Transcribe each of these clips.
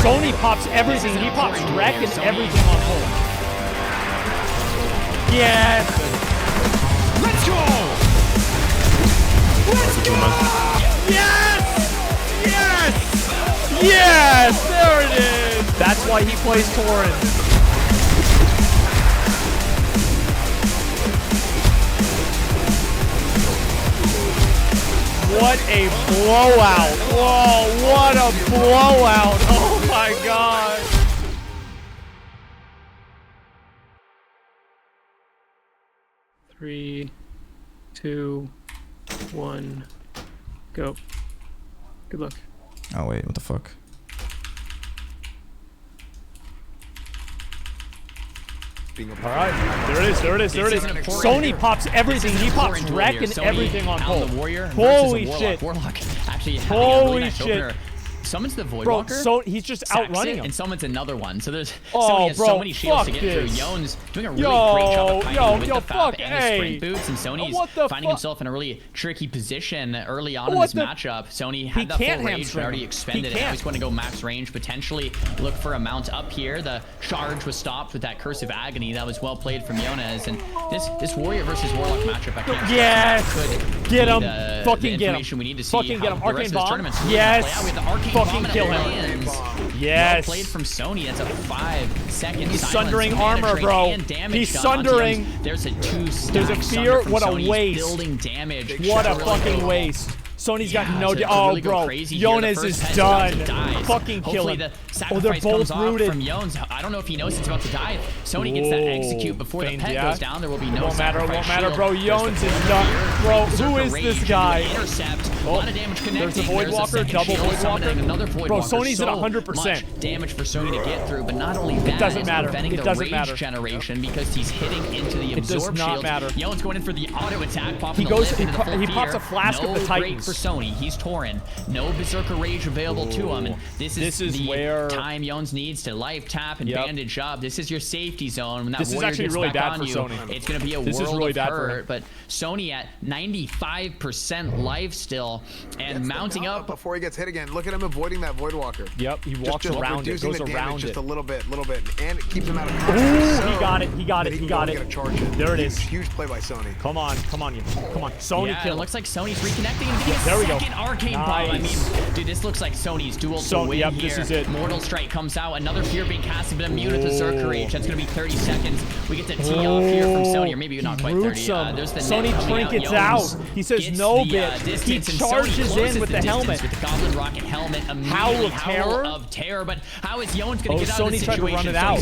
Sony pops everything. He pops wreck and everything on hold. Yes. Let's go. Let's go. Yes. Yes. Yes. There it is. That's why he plays Torrent. What a blowout. Whoa, what a blowout. Oh my God. Three, two, one, go. Good luck. Oh wait, what the fuck? All right, there it is, there it is, there it is. Sony pops everything. He pops wreck and everything on hold. Holy shit. Holy shit. Summons the Voidwalker. Bro, so he's just outrunning him. And summons another one. So there's Sony has so many shields to get through. Yone's doing a really great job of fighting with the FAP and the sprint boots. And Sony's finding himself in a really tricky position early on in this matchup. Sony had that full rage, but already expended it. Now he's going to go max range, potentially look for a mount up here. The charge was stopped with that Curse of Agony. That was well played from Yones. And this Warrior versus Warlock matchup, I can't get him. Fucking get him. We need to see fucking get him. Arcane Bomb. Yes. Fucking kill him. Yes. Well played from Sony. That's a 5-second. He's sundering armor, bro. He's sundering. There's a There's a fear. What a waste. Building damage. What a fucking waste. Sony's got no. Oh, bro. Yones is done. Fucking kill him. Oh, they're both rooted. From Yones. I don't know if he knows it's about to die. Sony gets that execute before the pet goes down. There will be no won't matter, bro. Yones is done. Bro, who is this guy? Intercept. A lot of damage connecting. There's a Voidwalker, double Voidwalker. Another Voidwalker. Bro, Sony's at 100%. Damage for Sony to get through, but not only that, it doesn't matter. It doesn't matter. Generation because he's hitting into the absorb shield. It does not matter. Yone's going in for the auto attack. He goes. He pops a flask of the Titans. For Sony, he's Torrent. No Berserker Rage available to him, and this is the where time Yones needs to life tap and bandage up. This is your safety zone. When that this is actually really bad for Sony. It's going to be a world of hurt, but Sony at 95% life still and mounting up before he gets hit again. Look at him avoiding that Voidwalker. Yep, he walks around it, goes around just a little bit, and it keeps him out of control. Ooh, he got it, he got it, he got it. There it is. Huge play by Sony. Come on, come on, come on. Sony kill. It looks like Sony's reconnecting and getting a second arcane bomb. I mean, dude, this looks like Sony's duel to win here. This is it. Mortal Strike comes out. Another Fear being casted, but immune to Berserker Rage. That's going to be 30 seconds. We get the tee off here from Sony, or maybe not quite 30. There's the Sony trinkets out. He says no bit. He charges in with the helmet. With the Goblin Rocket helmet. Howl of Terror. But how is Yones going to get out of this situation? Sony tried to run it out.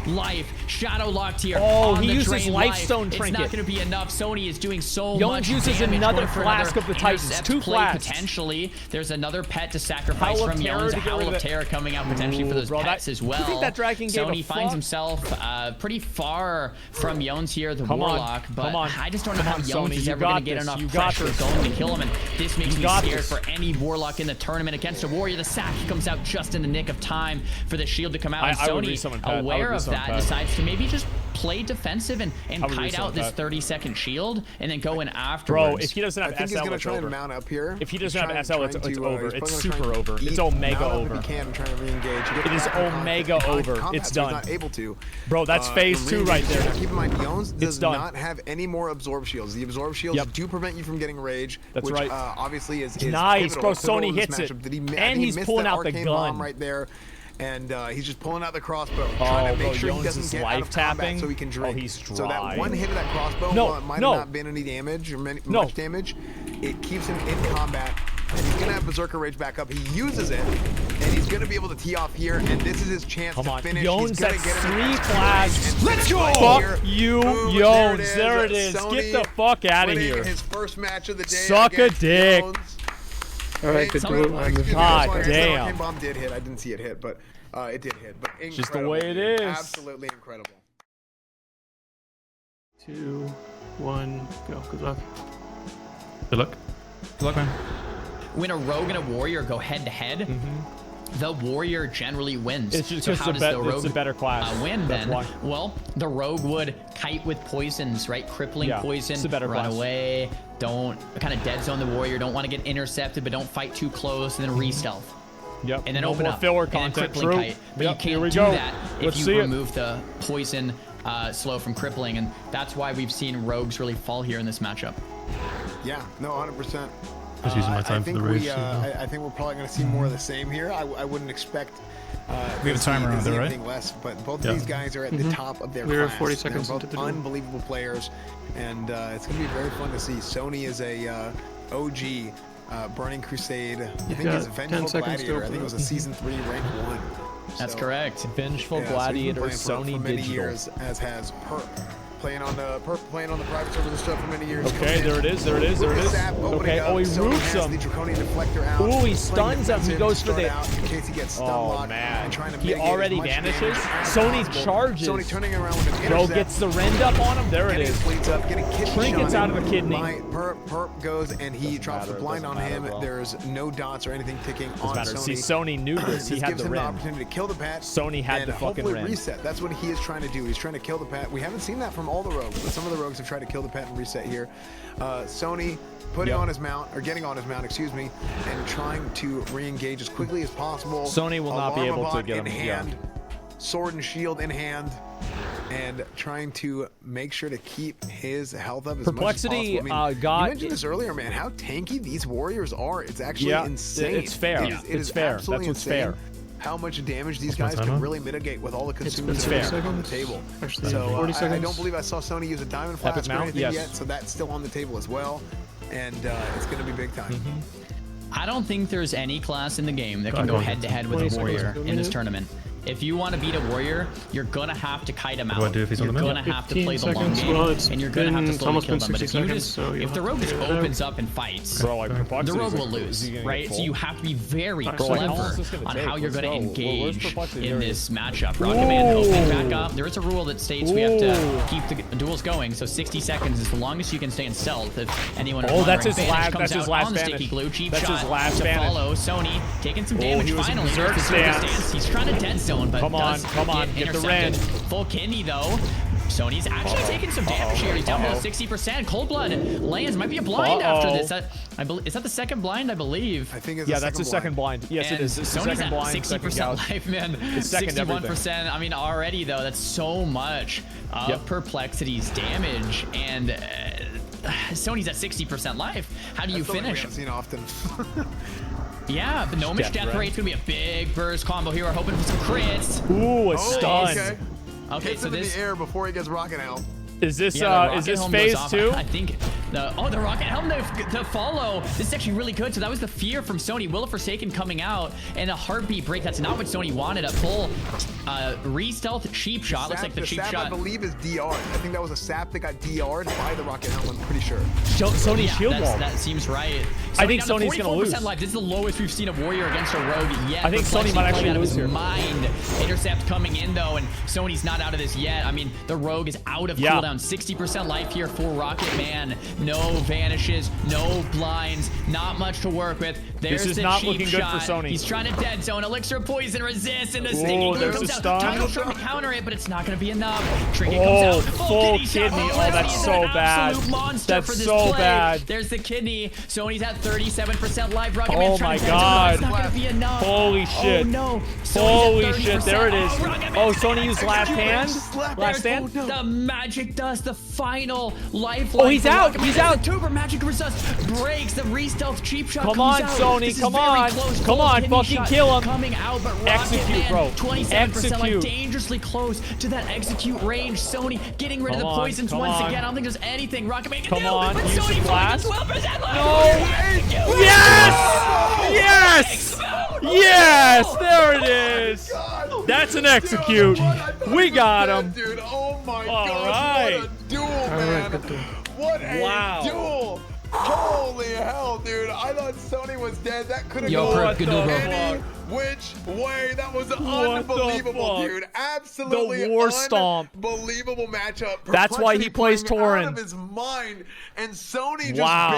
Full life. Shadow locked here. Oh, he uses Lifestone Trinket. It's not going to be enough. Sony is doing so Yones much uses another flask of the Titans. 2 flasks. Potentially. There's another pet to sacrifice from Yones. Howl of Terror coming out potentially for those pets as well. I think that Dragon Sony finds himself pretty far from Yones here, the Warlock. But I just don't know how Yones is ever going to get enough pressure going to kill him. And this makes me scared for any Warlock in the tournament against a Warrior. The sack comes out just in the nick of time for the shield to come out. And Sony, aware of that, decides to maybe just play defensive and kite out this 30-second shield and then go in afterwards. Bro, if he doesn't have SL, he's gonna try and mount up here. If he doesn't have SL, it's over. It's super over. It's Omega over. It is Omega over. It's done. Not able to. Bro, that's phase 2 right there. Keep in mind, Yones does not have any more absorb shields. The absorb shields do prevent you from getting rage. That's which, right. Obviously is nice, bro. Sony hits it, and he's pulling out the gun right there. And he's just pulling out the crossbow, trying to make sure he doesn't get out of combat so he can drink. He's dry. So that one hit of that crossbow, while it might have not been any damage or much damage, it keeps him in combat. And he's gonna have Berserker Rage back up. He uses it, and he's gonna be able to tee off here. And this is his chance to finish. Yones, he's gonna that's get 3 flasks. Let's go! Fuck you, Yones. There it is. Get the fuck out of here. His first match of the day. Suck a dick. All right, good duel. God damn. Arcane Bomb did hit. I didn't see it hit, but it did hit. But incredible. Just the way it is. Absolutely incredible. 2, 1, go. Good luck. Good luck. Good luck, man. When a rogue and a warrior go head-to-head, the warrior generally wins. It's just so how does the rogue it's a better class. Win then? Well, the rogue would kite with poisons, right? Crippling poison, it's a better run class. away, don't kind of dead zone the warrior, don't want to get intercepted, but don't fight too close, and then re-stealth. Yep. And then No open more up. filler And then content. crippling True. kite. But Yep, you here can't we do go. that if Let's you see it. remove the poison slow from crippling, and that's why we've seen rogues really fall here in this matchup. Yeah, no, 100%. Just using my time for the rage. I think we're probably going to see more of the same here. I wouldn't expect We have a timer on there, right? anything less, but both Yeah. of these guys are at the top of their We're class. 40 seconds They're into both the duel. unbelievable players, and it's going to be very fun to see. Sony is a OG Burning Crusade. I think got he's a 10 Vengeful seconds to Gladiator. I open think it was a Season 3 rank 1. That's So, correct. Vengeful yeah, so he's been Gladiator, playing Sony for many Digital. years, as has Perp. Playing on the private servers and stuff for many years. Okay, there it is, there it is, there it is. Okay, oh, he roofs him. Ooh, he stuns him. He goes for the... In case he gets stun Oh, locked man. and trying to He mitigate already as much vanishes. damage as Sony possible. charges. Sony turning around with an Bro intercept. gets the rend up on him. There it Getting is. fleets up, getting kidney Trinkets shot out of the kidney. Perp goes and he drops the matter, blind on doesn't matter, him. bro. There's no dots or anything ticking on Matter. See, Sony. Sony knew this. He This had gives the him the rend. opportunity to kill the pet. Sony had and the fucking hopefully rend. reset. That's what he is trying to do. He's trying to kill the pet. We haven't seen that from all the rogues, but some of the rogues have tried to kill the pet and reset here. Sony putting on his mount, or getting on his mount, excuse me, and trying to re-engage as quickly as possible. Sony will not be able to Alarm get in him. hand, sword and shield in hand, and trying to make sure to keep his health up as Perplexity, much as possible. got- You mentioned this earlier, man, how tanky these warriors are. It's actually insane. It's fair. It It's is fair. absolutely That's what's insane fair. how much damage these my guys can timer? really mitigate with all the consumables It's that fair. are on the table. Actually, So 40 I seconds. don't believe I saw Sony use a diamond Epic flask or mount? anything Yes. yet, so that's still on the table as well, and it's going to be big time. I don't think there's any class in the game that can Go go on. head-to-head with 20 a seconds warrior to a in this minute. tournament. If you want to beat a warrior, you're gonna have to kite him out. do I do if he's on You're the gonna minute? have to play the 15 long seconds. game, Well, it's and you're gonna have to been slowly almost kill been them. But 60 if you seconds, just, so you'll if the have rogue to just figure it out. opens up and fights, Bro, like the Perplexity. rogue will lose, right? So you have to be very Alright, Bro, like, how long clever is this gonna on take? how you're Let's gonna go. Where's engage Perplexity? in There he this is. matchup. Rocketman opening back Ooh. up. There is a rule that states we have to Ooh. keep the duels going, so 60 seconds is the longest you can stay in stealth. If anyone Oh, that's wondering, his last- Vanish comes that's his out last on the Vanish. sticky glue. Cheap That's shot his last to Vanish. follow. Sony taking some damage he was in finally. berserk Here's the super stance. He's trying to dead zone, but Come on, does come on, get the intercepted. red. Full kidney though. Sony's actually taking some damage here. He's down to 60%. Cold blood lands. Might be a blind after this. Is that the second blind? I believe. I think it's Yeah, the that's the second blind. Yes, And it is. It's the Sony's second at blind, 60% second gouge. life, man. It's second 61%. I mean, already though, that's so much of Yep. Perplexity's damage, and Sony's at 60% life. How do you That's something we finish? haven't seen often. Yeah, but Gnomish Death Death Ray. Rate's gonna be a big burst combo here. We're hoping for some crits. Ooh, a Oh, stun. okay. Okay, Hits so him in this. the air before he gets rocket out. Is this Yeah, the rocket is this helm phase goes off. 2? I think the rocket helm to follow. This is actually really good. So that was the fear from Sony. Will of Forsaken coming out and a heartbeat break. That's not what Sony wanted. A full re-stealth cheap shot. Looks like the cheap sap, shot. I believe, is DR'd. I think that was a sap that got DR'd by the rocket helm. I'm pretty sure. Sony shield wall. That seems right. I think Sony down to Sony's gonna 44% lose. life. This is the lowest we've seen a warrior against a rogue yet. I think Sony Perplexity might actually playing out of lose his here. mind. Intercept coming in though, and Sony's not out of this yet. I mean, the rogue is out of cooldown. 60% life here for Rocket Man. No vanishes, no blinds, not much to work with. There's is the not cheap looking good for shot. Sony. He's trying to dead zone. Elixir of Poison resist, and the stinging glue there's comes a out. stun. Tidal Storm to counter it, but it's not going to be enough. Trinket Oh, comes out. full Kidney shot. kidney. Oh, Perplexity that's is so an bad. absolute monster That's for this so play. bad. There's the kidney. Sony's at 37% life. Rocket Oh Man's my trying to dead zone, but it's God. not going to be enough. Holy shit. Oh no. Sony's Holy at shit, 30%. there it is. Rocket Oh, Man's Sony gonna used execute last it. hand? Last stand? The magic dust, the final lifeline. Oh, he's for out. Rocket Man. He's There's out. the Tuber magic resist breaks. The re-stealth cheap shot Come comes on, out. Sony, This is come very on. close. Come Full on, kidney fucking shot kill him. Coming out, but Rocket Execute, Man, bro. 27% like Execute. dangerously close to that execute range. Sony getting rid of Come the on, poisons come once on. again. I don't think there's anything Rocket Man can Come do. on, but use Sony the blast. 12% life. No. Yes! Yes! Yes! There it is. That's an execute. We got him. Dude, oh my All God. right. What a duel, All man. right, good duel. What a Wow. duel. Holy hell, dude. I thought Sony was dead. That could have Yo, gone Perp, good duel, bro. any which way. That was the unbelievable, fuck? dude. Absolutely The war stomp. unbelievable matchup. That's why he Perplexity plays playing Tauren. out of his mind, and Sony just Wow.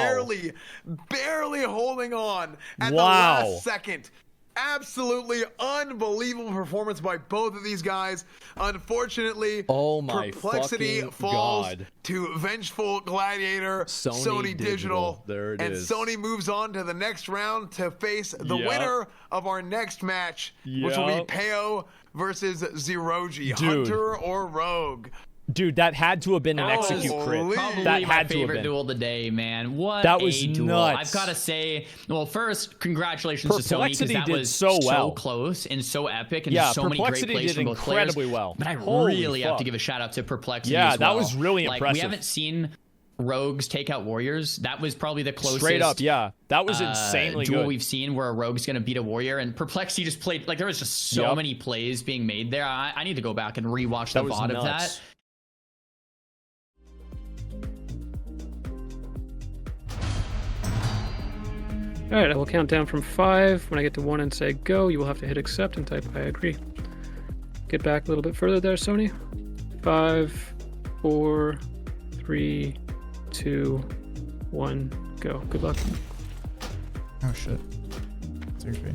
barely holding on at the Wow. last second Absolutely unbelievable performance by both of these guys. Unfortunately, oh my Perplexity falls to Vengeful Gladiator, Sony Digital. There it is. And Sony moves on to the next round to face the winner of our next match, which will be Peo versus Zeroji, Hunter or Rogue. Dude, that had to have been an execute crit. Probably that my had to favorite have been. duel of the day, man. What that was a duel. nuts. I've got to say, well, first, congratulations to Sony, because that did was so close and so epic, and yeah, so many great plays from both players. Well. But I really have to give a shout out to Perplexity as well. That was really impressive. We haven't seen Rogues take out Warriors. That was probably the closest. Straight up, yeah. That was insanely duel good. We've seen where a Rogue's going to beat a Warrior, and Perplexity just played, like, there was just so many plays being made there. I need to go back and rewatch the VOD of that. Alright, I will count down from 5. When I get to 1 and say go, you will have to hit accept and type I agree. Get back a little bit further there, Sony. 5, 4, 3, 2, 1, go. Good luck. Oh shit. It's okay.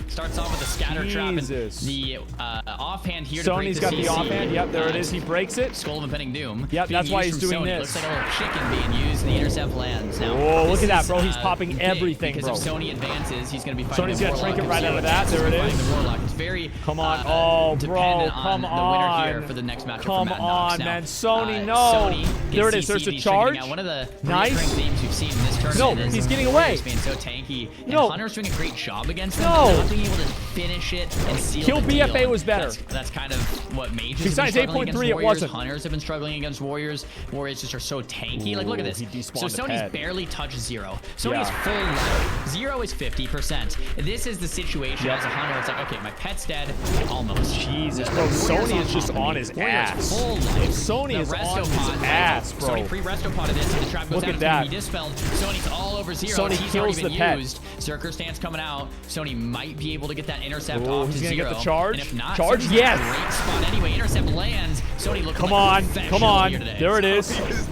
Starts off with a scatter trap and the offhand here. Sony's got the offhand. Yep, there it is. He breaks it. Skull of Impending Doom. Yep, that's why he's doing Sony. this. Looks like a little chicken being used. The intercept lands. Now, whoa, look at that, bro. He's popping everything, because bro. if Sony advances, he's going to be fighting Sony's going to trinket right out of that. There it is. The Warlock. It's very come on. Oh, bro. Come on. The winner here for the next matchup. Come for Madnox. on, now, man. Sony, no. There it is. There's a charge. One of the nice themes we've seen in this tournament. No, he's getting away. Being so tanky. And no. Hunter's doing a great job against him. No. Not being able to finish it and seal Kill the BFA deal. was better. That's kind of what Mages besides have been struggling 8.3, against it wasn't. Hunters have been struggling against Warriors. Warriors just are so tanky. Like, look at this. So Sony's barely touched 0. Sony's full life. 0 is 50%. This is the situation as a Hunter. It's like, okay, my pet's dead. Almost. Jesus, bro. Sony is just on his ass. Full life. Sony is on his ass, bro. Sony pre-resto potted this, and the trap goes look down. At that. Be dispelled. Sony's all over 0. Sony He's kills already been the pet. used. Zerker stance coming out. Sony might be able to get that intercept Ooh, off to he's 0. Gonna get the charge. And if not, charge, Sony's yes. Great spot anyway. Intercept lands. Sony looking come like on, come on. There it is.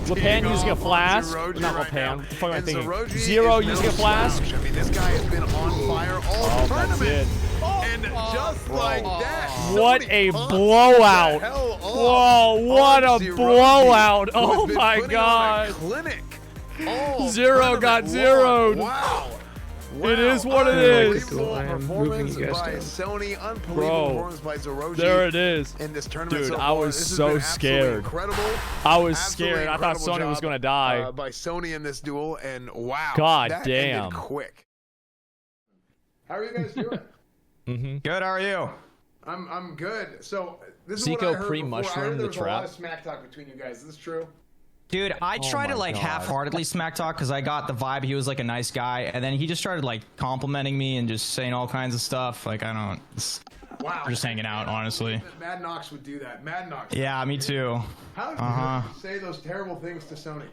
Lepan using a flask. Not Lepan. What the fuck am I thinking? Zeroji Zero using a flask. I mean, this guy has been on fire all tournament. That's it. And just like that, what a blowout! Whoa, what a blowout! Oh my god! Zero got zeroed. Wow. It is what it is. Performance by Sony, unbelievable performance by Zeroji. There it is. In this tournament, dude, I was so scared. Incredible. I was scared. I thought Sony was gonna die. By Sony in this duel, and wow, god that damn, ended quick. How are you guys doing? Good. How are you? I'm good. So this is Ziqo what I heard pre-mushroom the there was trap. A lot of smack talk between you guys. Is this true? Dude, I tried to like half-heartedly smack talk because I got the vibe he was like a nice guy, and then he just started like complimenting me and just saying all kinds of stuff. Like I don't. Wow. We're just hanging out, honestly. Madnox would do that. Madnox. Yeah, me too. How did you say those terrible things to Sony?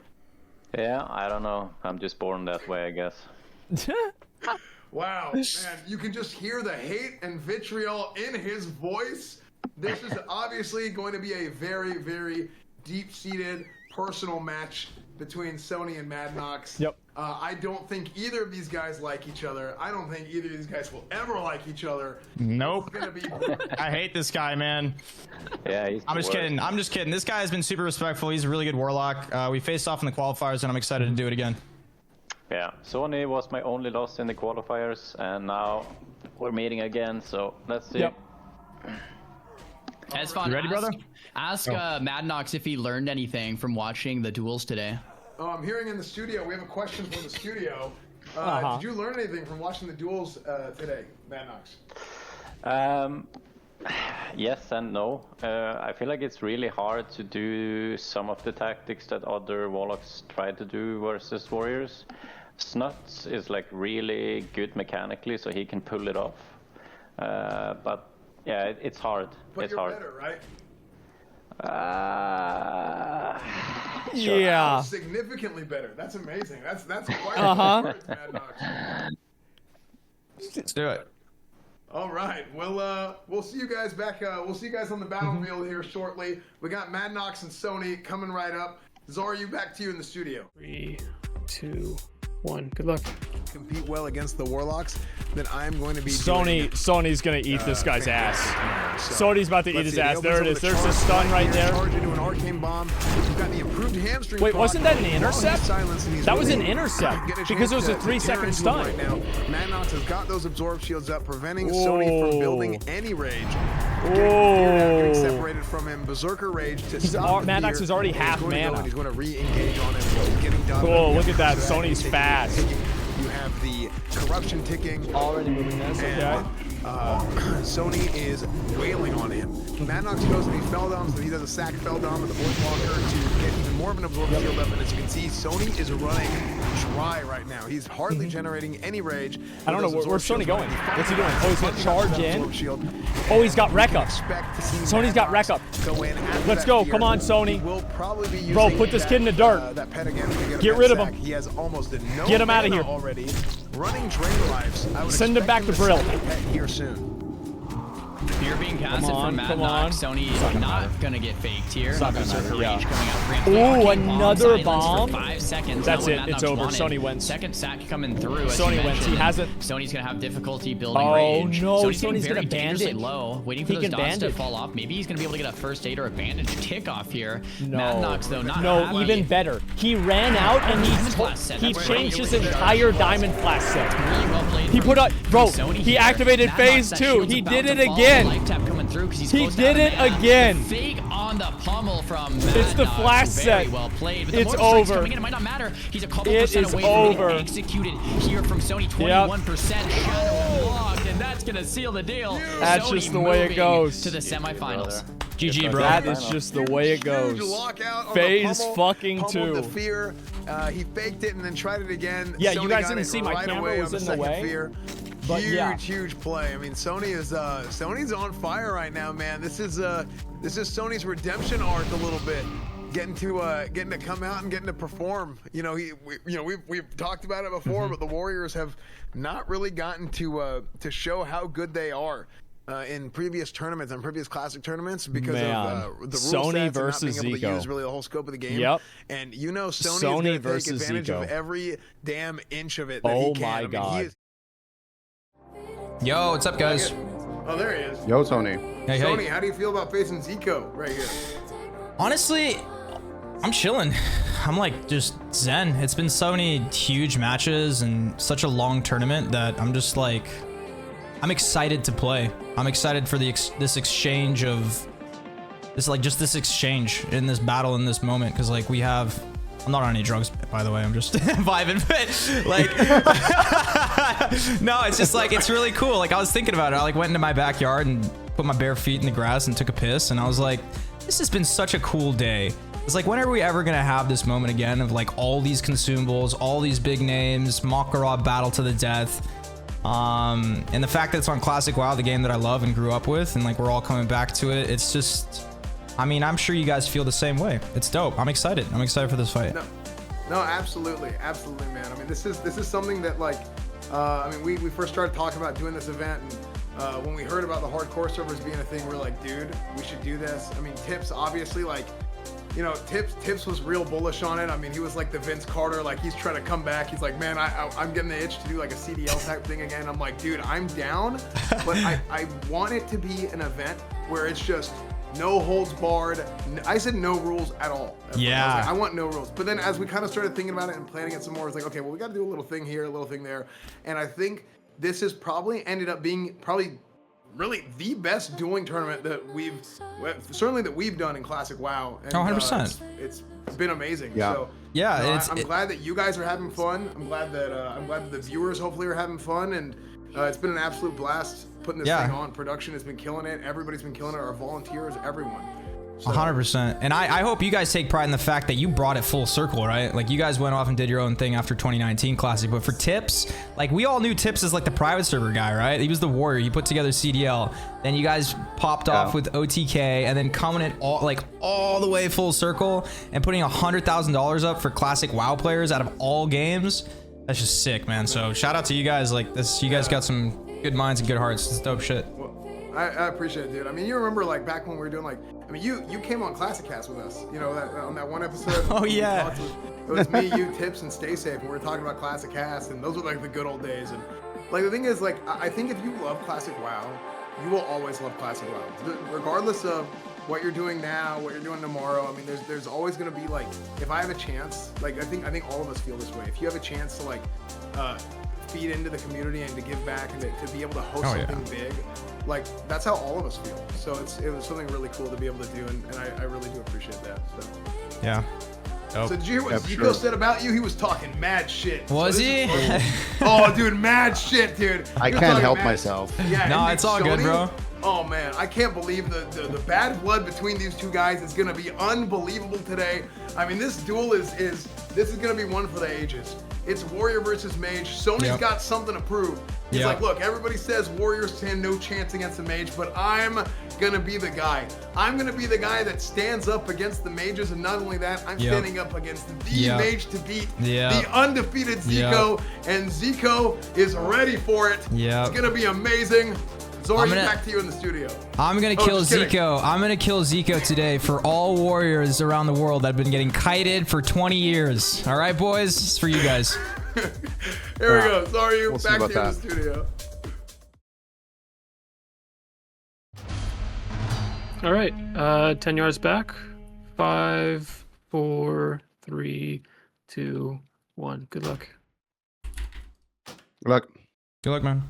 Yeah, I don't know. I'm just born that way, I guess. Wow, man, you can just hear the hate and vitriol in his voice. This is obviously going to be a very, very deep-seated personal match between Sony and Madnox. Yep. I don't think either of these guys like each other. I don't think either of these guys will ever like each other. Nope. It's gonna be I hate this guy, man. Yeah, he's I'm just kidding. I'm just kidding. This guy has been super respectful. He's a really good Warlock. We faced off in the qualifiers, and I'm excited to do it again. Yeah, Sony was my only loss in the qualifiers, and now we're meeting again, so let's see. Yep. It's fun. You ready, brother? Ask Madnox if he learned anything from watching the duels today. Oh, I'm hearing in the studio. We have a question from the studio. Did you learn anything from watching the duels today, Madnox? Yes and no. I feel like it's really hard to do some of the tactics that other Warlocks try to do versus Warriors. Snuts is like really good mechanically, so he can pull it off. But yeah, it's hard. But it's you're hard. better, right? Sure. Yeah. Significantly better. That's amazing. That's quite Madnox. Let's do it. All right. Well, we'll see you guys back. We'll see you guys on the battlefield here shortly. We got Madnox and Sony coming right up. Zeroji, back to you in the studio. 3, 2, 1. Good luck. Compete well against the Warlocks, then I'm going to be Sony's gonna eat this guy's ass. Sony's about to eat his ass. There it is. There's a stun right there. Charge into an arcane bomb. You've got the improved hamstring. Wait, wasn't that an intercept? That was an intercept because it was a 3-second stun. Right now, Madnox has got those absorb shields up, preventing Sony from building any rage. Getting separated from him. Berserker rage to stop. Madnox is already half mana. He's going to re-engage on him. He's getting done. Cool. Look at that. Sony's fast. You have the corruption ticking. Already moving this. Okay. Sony is wailing on him. Madnox goes and he fell down, so he does a sack fell down with the voice walker to get even more of an absorb shield up. And as you can see, Sony is running dry right now. He's hardly generating any rage. I don't know where's Sony going. What's he doing? Oh, he's gonna charge in. Oh, he's got wreck up. Sony's got wreck up. Let's go. Come on, Sony. Bro, put this kid in the dirt. Get rid of him. He has almost no Get him out of here. Already. Running drain lives. Send him back to Brill. Here soon. Fear being casted from Madnox. Sony is not gonna get faked here. It's not gonna matter, yeah. Ooh, another bomb. 5 seconds. That's it. It's over. Sony wins. Second sack coming through. Sony wins. He hasn't. Sony's gonna have difficulty building range. No, Sony's gonna bandage. Low, waiting for those dots to fall off. Maybe he's gonna be able to get a first aid or a bandage kickoff here. No. Madnox though, not no, even better. He ran out and he changed his entire diamond flash set. Really well played. He put up, bro. He activated phase 2. He did it again. He did it again. Fake on the pummel from Madnox. It's the flash set. Very well played. But the it's more over. Coming in, it might not matter. He's a couple percent away from getting executed here from Sony. 21% shadow blocked, and that's gonna seal the deal. That's Sony just the way it goes. to the semifinals. GG, bro. That is just the way it goes. Phase fucking 2. The fear. He faked it and then tried it again. Yeah, Sony you guys got didn't it see my right camera away was on in the the way. fear. But Huge play. I mean, Sony's on fire right now, man. This is Sony's redemption arc a little bit. Getting to come out and getting to perform. You know, we've talked about it before, but the Warriors have not really gotten to show how good they are. In previous tournaments and previous classic tournaments because of the rule Sony sets versus and not being able to Ziqo. use really the whole scope of the game. Yep. And you know Sony is going to take advantage of every damn inch of it that he can. My God. Yo, what's up, guys? Oh, there he is. Yo, Sony. Hey, Sony, hey. how do you feel about facing Ziqo right here? Honestly, I'm chilling. I'm like just zen. It's been so many huge matches and such a long tournament that I'm just like, I'm excited to play. I'm excited for this exchange of this exchange in this battle in this moment because like we have. I'm not on any drugs, by the way. I'm just vibing, but like, no, it's just like it's really cool. Like I was thinking about it. I like went into my backyard and put my bare feet in the grass and took a piss, and I was like, this has been such a cool day. It's like, when are we ever gonna have this moment again of like all these consumables, all these big names, Mak'Gora battle to the death, and the fact that it's on Classic WoW, the game that I love and grew up with, and like we're all coming back to it. It's just. I mean, I'm sure you guys feel the same way. It's dope. I'm excited. I'm excited for this fight. No, absolutely, man. I mean, this is something that like, I mean, we first started talking about doing this event, and when we heard about the hardcore servers being a thing, we're like, dude, we should do this. I mean, Tips obviously like, you know, Tips was real bullish on it. I mean, he was like the Vince Carter, like he's trying to come back. He's like, man, I'm getting the itch to do like a CDL type thing again. I'm like, dude, I'm down, but I want it to be an event where it's just. No holds barred. I said no rules at all. Yeah. I want no rules. But then as we kind of started thinking about it and planning it some more, it's like, okay, well, we got to do a little thing here, a little thing there. And I think this has probably ended up being really the best dueling tournament that we've done in Classic WoW. And, 100%. It's been amazing. Yeah. So, yeah. I'm glad that you guys are having fun. I'm glad that the viewers hopefully are having fun, and it's been an absolute blast putting this thing on. Production has been killing it. Everybody's been killing it. Our volunteers, everyone. 100%. And I hope you guys take pride in the fact that you brought it full circle, right? Like you guys went off and did your own thing after 2019 Classic, but for Tips, like we all knew Tips as like the private server guy, right? He was the warrior. He put together CDL. Then you guys popped off with OTK, and then coming in all the way full circle and putting $100,000 up for Classic WoW players out of all games. That's just sick, man. So shout out to you guys. Like this, you guys got some good minds and good hearts. It's dope shit. Well, I appreciate it, dude. I mean, you remember like back when we were doing like I mean, you came on Classic Cast with us, you know, on that one episode. Oh, yeah. It was me, you, Tips, and Stay Safe, and we were talking about Classic Cast, and those were like the good old days. And like the thing is, like, I think if you love Classic WoW, you will always love Classic WoW, regardless of what you're doing now, what you're doing tomorrow. I mean, there's always gonna be like, if I have a chance, like I think all of us feel this way. If you have a chance to like feed into the community and to give back and to be able to host something big, like that's how all of us feel. So it was something really cool to be able to do, and I really do appreciate that. So Yeah. So did you hear what Ziqo said about you? He was talking mad shit. Was he? Oh, dude, mad shit, dude. I can't help myself. Yeah, no, it's all good, bro. Oh man, I can't believe the bad blood between these two guys is gonna be unbelievable today. I mean, this duel is gonna be one for the ages. It's Warrior versus Mage. Sony's got something to prove. He's like, look, everybody says Warriors stand no chance against the Mage, but I'm gonna be the guy. I'm gonna be the guy that stands up against the Mages, and not only that, I'm standing up against the Mage to beat the undefeated Ziqo, and Ziqo is ready for it. It's gonna be amazing. Zori, back to you in the studio. I'm gonna kill Ziqo. I'm gonna kill Ziqo today for all warriors around the world that have been getting kited for 20 years. All right, boys, it's for you guys. Here we go. Zori, back to you in the studio. All right, 10 yards back. 5, 4, 3, 2, 1. Good luck. Good luck. Good luck, man.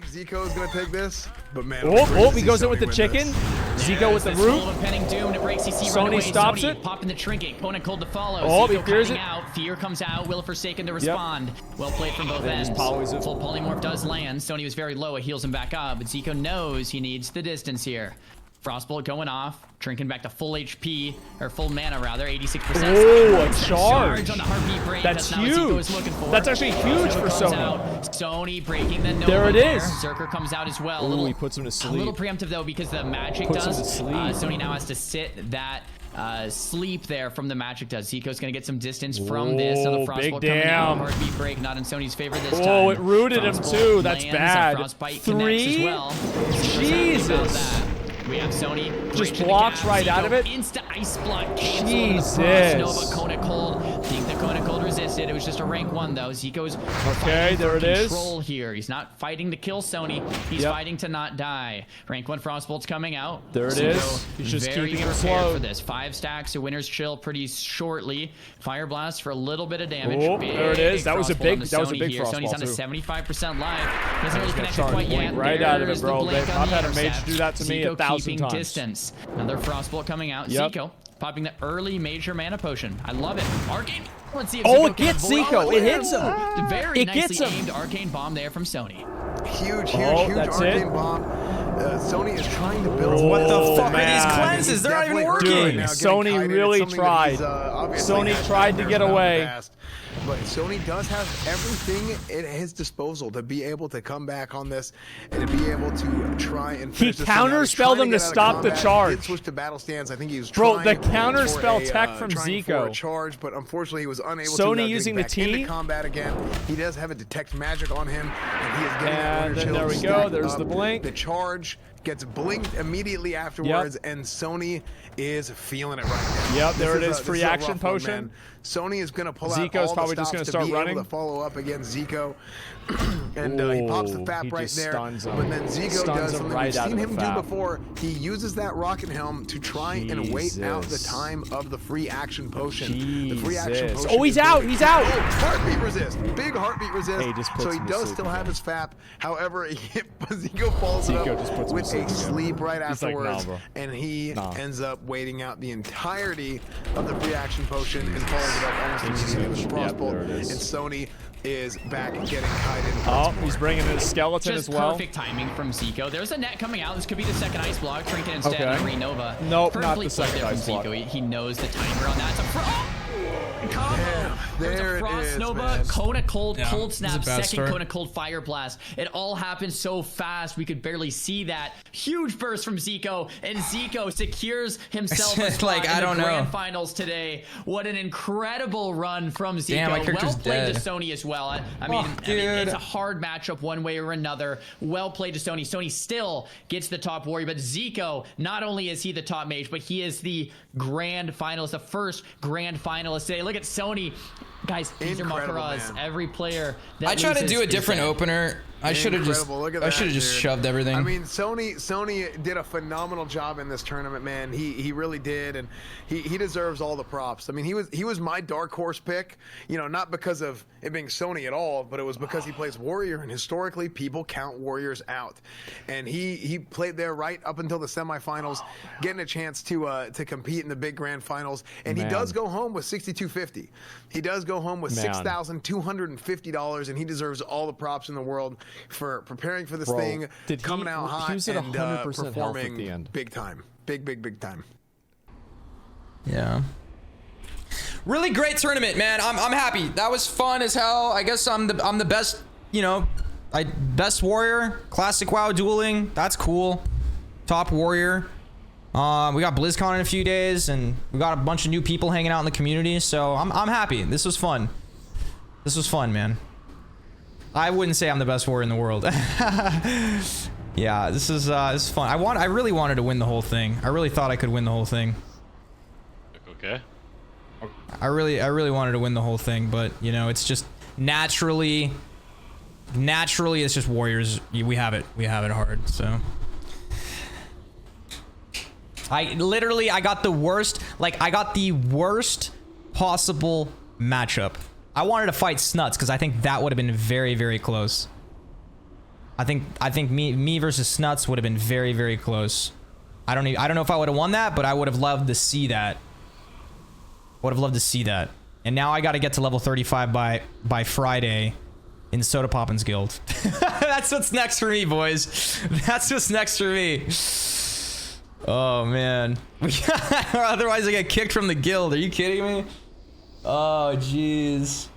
Ziqo is gonna take this, but man, he goes in with the chicken. Ziqo with the root. Sony stops it. Popping the trinket. Kona cold to follow. Oh, he fears it. Fear comes out. Will of Forsaken to respond. Well played from both ends. Full polymorph does land. Sony was very low. It heals him back up, but Ziqo knows he needs the distance here. Frostbolt going off. Trinket back to full HP, or full mana rather, 86%. Oh, a charge. On the heartbeat break. That's not huge. What Ziqo is looking for. That's actually huge for Sony. Sony breaking the Nova. There it is. Zerker comes out as well. He puts him to sleep. A little preemptive though, because the magic does. Sony now has to sit that sleep there from the magic does. Zico's gonna get some distance from this. So the Frostbolt coming out. Heartbeat break not in Sony's favor this time. Oh, it rooted him too. That's bad. 3? As well. Jesus. We have Sony just blocks right out of it. Insta ice block cancel. Jesus. Nova Kona cold. Think the Kona cold resisted. It was just a rank 1 though. Zico's there it is. Control here. He's not fighting to kill Sony. He's fighting to not die. Rank 1 Frostbolt's coming out. There it is. He's just keeping him slow for this. 5 stacks. So Winner's Chill pretty shortly. Fire Blast for a little bit of damage. Oh, there it is. That was a big Frostball. Sony's on a 75% life. Doesn't really connect quite yet. Right out of it, bro. I've had a mage do that to me 1,000 times. Distance. Another Frostbolt coming out. Ziqo popping the early major mana potion. I love it. Arcane. Let's see if it gets Ziqo. It hits him. Very nicely aimed Arcane Bomb there from Sony. Huge Arcane Bomb. Sony is trying to build. What the fuck are these cleanses? They're not even working. Dude, Sony really tried. Sony tried to get away. But Sony does have everything at his disposal to be able to come back on this and to be able to try and finish this. He counterspelled him to stop the charge. He did switch to battle stance. I think he was trying the counterspell tech from Ziqo. Charge, but unfortunately he was unable Sony using the T into combat again. He does have a detect magic on him, and he is getting and then there we go. There's the blink. The charge gets blinked immediately afterwards, and Sony is feeling it right now. There it is. Free action potion. Sony is going to pull out Zico's all probably the just going to stops start running. To follow up against Ziqo. And he pops the FAP right there. But then Ziqo does something we've seen him do before. He uses that rocket helm to try and wait out the time of the free action potion. The free action potion. Oh, he's out. He's out. Oh, heartbeat resist. Big heartbeat resist. So he does still have his FAP. However, Ziqo follows it up with a sleep right afterwards. And he ends up waiting out the entirety of the free action potion and follows it up almost immediately with Frostbolt. And Sony is back getting kited. Oh, he's bringing in a skeleton as well. Perfect timing from Ziqo. There's a net coming out. This could be the second ice block. Trinket instead of Renova. Nope, not the second ice block. He knows the timer on that. It's a There a Frost it is, Nova, man. Kona Cold, Yeah, Cold this is a Snap, bad second start. Kona Cold Fire Blast. It all happened so fast, we could barely see that. Huge burst from Ziqo, and Ziqo secures himself a spot Like, I in don't the know. grand finals today. What an incredible run from Ziqo. Damn, my Well character's played dead. to Sony as well. I mean, dude. it's a hard matchup one way or another. Well played to Sony. Sony still gets the top warrior, but Ziqo, not only is he the top mage, but he is the grand finalist, the first grand finalist today. Look at Sony. Guys, these Incredible, are Mak'Goras. man. Every player that I tried to loses do a is different dead. opener. I should have just. Incredible. Look at I that, should have just dude. shoved everything. I mean, Sony did a phenomenal job in this tournament, man. He really did, and he deserves all the props. I mean, he was my dark horse pick. You know, not because of it being Sony at all, but it was because he plays warrior, and historically, people count warriors out, and he played there right up until the semifinals, getting a chance to compete in the big grand finals, and he does go home with $6,250. He does go home with $6,250, and he deserves all the props in the world for preparing for this thing, coming out hot, he was at and 100% health at performing the end. big time, big time. Yeah. Really great tournament, man. I'm happy. That was fun as hell. I guess I'm the best, you know, best warrior, classic WoW dueling. That's cool. Top warrior. We got BlizzCon in a few days, and we got a bunch of new people hanging out in the community. So I'm happy. This was fun. This was fun, man. I wouldn't say I'm the best warrior in the world. Yeah, this is fun. I really wanted to win the whole thing. I really thought I could win the whole thing. Okay. I really wanted to win the whole thing, but you know, it's just naturally it's just warriors. We have it hard. So I got the worst possible matchup. I wanted to fight Snuts because I think that would have been very, very close. I think me versus Snuts would have been very, very close. I don't know if I would have won that, but I would have loved to see that. And now I got to get to level 35 by Friday in Soda Poppins Guild. That's what's next for me, boys. That's what's next for me. Oh man. Otherwise I get kicked from the guild. Are you kidding me? Oh jeez.